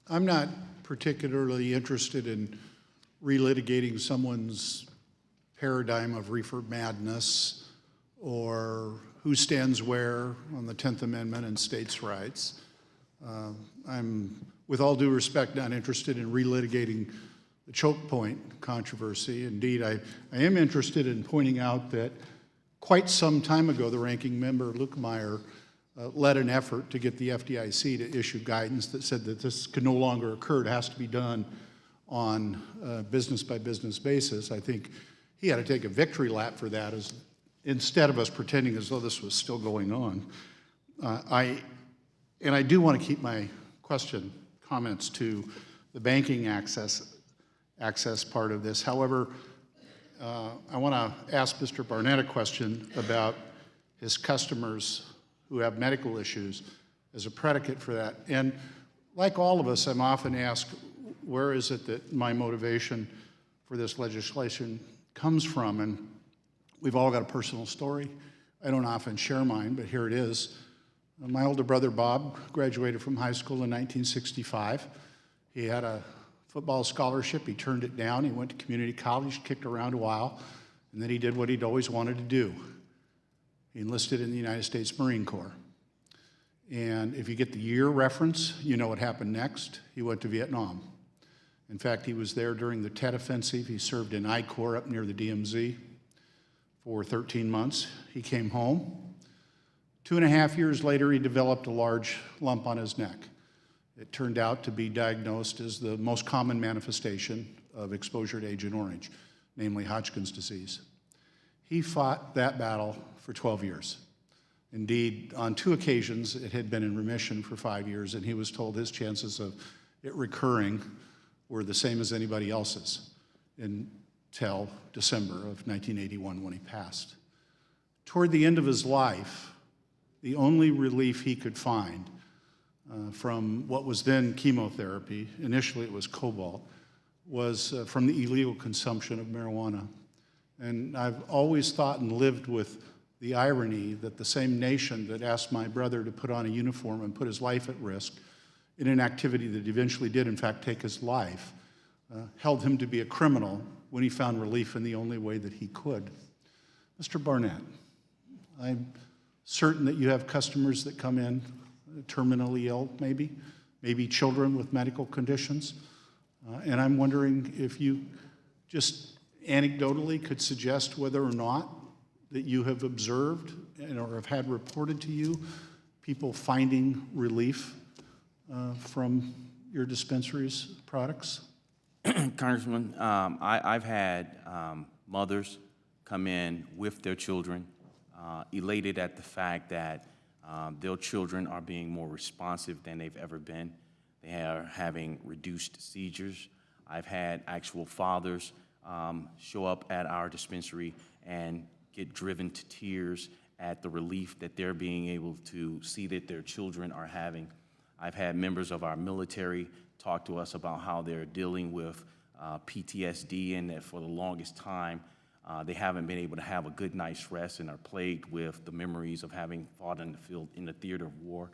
I'm not particularly interested in relitigating someone's paradigm of reefer madness or who stands where on the 10th Amendment and states' rights. I'm, with all due respect, not interested in relitigating the choke point controversy. Indeed, I am interested in pointing out that quite some time ago, the ranking member, Lukemeyer, led an effort to get the FDIC to issue guidance that said that this could no longer occur. It has to be done on a business-by-business basis. I think he had to take a victory lap for that instead of us pretending as though this was still going on. I do want to keep my comments to the banking access part of this. However, I want to ask Mr. Barnett a question about his customers who have medical issues as a predicate for that. And like all of us, I'm often asked, where is it that my motivation for this legislation comes from? And we've all got a personal story. I don't often share mine, but here it is. My older brother, Bob, graduated from high school in 1965. He had a football scholarship. He turned it down. He went to community college, kicked around a while, and then he did what he'd always wanted to do. He enlisted in the United States Marine Corps. And if you get the year reference, you know what happened next. He went to Vietnam. In fact, he was there during the Tet Offensive. He served in I Corps up near the DMZ for 13 months. He came home. 2.5 years later, he developed a large lump on his neck. It turned out to be diagnosed as the most common manifestation of exposure to Agent Orange, namely Hodgkin's disease. He fought that battle for 12 years. Indeed, on 2 occasions, it had been in remission for 5 years, and he was told his chances of it recurring were the same as anybody else's until December of 1981 when he passed. Toward the end of his life, the only relief he could find from what was then chemotherapy, initially it was cobalt, was from the illegal consumption of marijuana. And I've always thought and lived with the irony that the same nation that asked my brother to put on a uniform and put his life at risk in an activity that eventually did, in fact, take his life, held him to be a criminal when he found relief in the only way that he could. Mr. Barnett, I'm certain that you have customers that come in terminally ill, maybe children with medical conditions, and I'm wondering if you just anecdotally could suggest whether or not that you have observed or have had reported to you people finding relief from your dispensary's products? Congressman, I've had mothers come in with their children, elated at the fact that their children are being more responsive than they've ever been. They are having reduced seizures. I've had actual fathers show up at our dispensary and get driven to tears at the relief that they're being able to see that their children are having. I've had members of our military talk to us about how they're dealing with PTSD and that for the longest time they haven't been able to have a good night's rest and are plagued with the memories of having fought in the field, in the theater of war,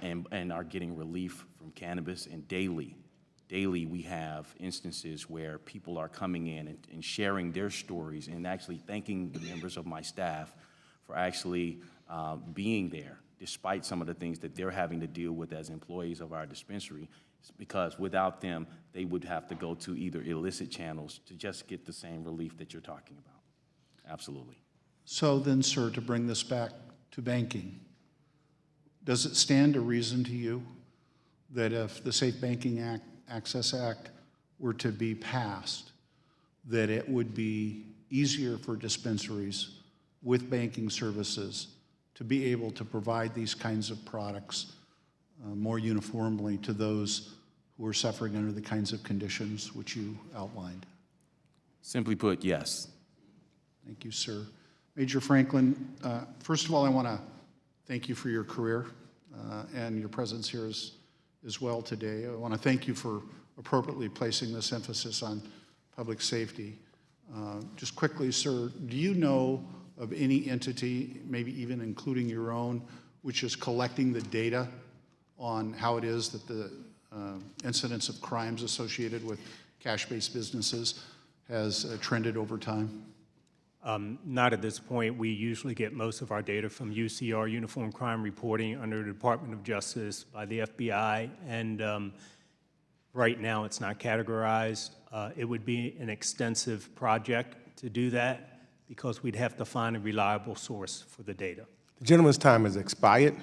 and are getting relief from cannabis. And daily we have instances where people are coming in and sharing their stories and actually thanking the members of my staff for actually being there, despite some of the things that they're having to deal with as employees of our dispensary, because without them, they would have to go to either illicit channels to just get the same relief that you're talking about. Absolutely. So then, sir, to bring this back to banking, does it stand to reason to you that if the Safe Banking Access Act were to be passed, that it would be easier for dispensaries with banking services to be able to provide these kinds of products more uniformly to those who are suffering under the kinds of conditions which you outlined? Simply put, yes. Thank you, sir. Major Franklin, first of all, I want to thank you for your career and your presence here as well today. I want to thank you for appropriately placing this emphasis on public safety. Just quickly, sir, do you know of any entity, maybe even including your own, which is collecting the data on how it is that the incidence of crimes associated with cash-based businesses has trended over time? Not at this point. We usually get most of our data from UCR, Uniform Crime Reporting, under the Department of Justice by the FBI, and right now it's not categorized. It would be an extensive project to do that because we'd have to find a reliable source for the data. The gentleman's time has expired.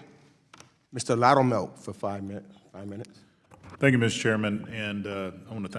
Mr. Loudermilk for 5 minutes. Thank you, Mr. Chairman, and I want to thank